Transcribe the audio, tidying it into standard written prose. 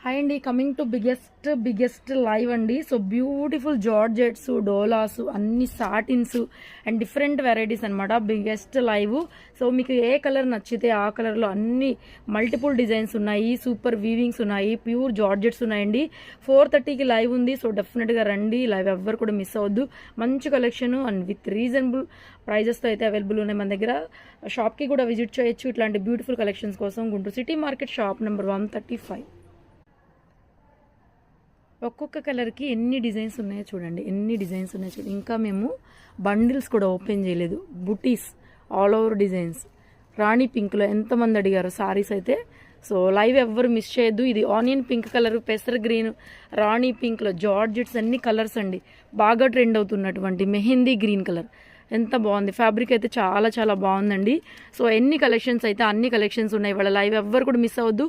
Hi అండి, coming to biggest live అండి. So beautiful georgettes, Doulos, అన్ని సాటిన్స్ అండ్ డిఫరెంట్ వెరైటీస్ అనమాట. Biggest live. So మీకు ఏ colour నచ్చితే ఆ కలర్లో అన్ని మల్టిపుల్ డిజైన్స్ ఉన్నాయి, సూపర్ వీవింగ్స్ ఉన్నాయి, ప్యూర్ జార్జెట్స్ ఉన్నాయండి. 4:30కి లైవ్ ఉంది. సో డెఫినెట్గా రండి, లైవ్ ఎవ్వరు కూడా మిస్ అవ్వద్దు. మంచి కలెక్షన్ అండ్ విత్ రీజనబుల్ ప్రైజెస్తో అయితే అవైలబుల్ ఉన్నాయి మన దగ్గర. షాప్కి కూడా విజిట్ చేయొచ్చు ఇట్లాంటి బ్యూటిఫుల్ కలెక్షన్స్ కోసం. Guntur city market, shop number 135. ఒక్కొక్క కలర్కి ఎన్ని డిజైన్స్ ఉన్నాయో చూడండి, ఇంకా మేము బండిల్స్ కూడా ఓపెన్ చేయలేదు. బుటీస్ ఆల్ ఓవర్ డిజైన్స్, రాణి పింక్లో ఎంతమంది అడిగారు సారీస్ అయితే. సో లైవ్ ఎవ్వరు మిస్ చేయొద్దు. ఇది ఆనియన్ పింక్ కలర్, పెసర్ గ్రీన్, రాణి పింక్లో జార్జెట్స్ అన్ని కలర్స్ అండి. బాగా ట్రెండ్ అవుతున్నటువంటి మెహందీ గ్రీన్ కలర్ ఎంత బాగుంది. ఫ్యాబ్రిక్ అయితే చాలా చాలా బాగుందండి. సో ఎన్ని కలెక్షన్స్ అయితే అన్ని కలెక్షన్స్ ఉన్నాయి. వాళ్ళ లైవ్ ఎవ్వరు కూడా మిస్ అవ్వద్దు.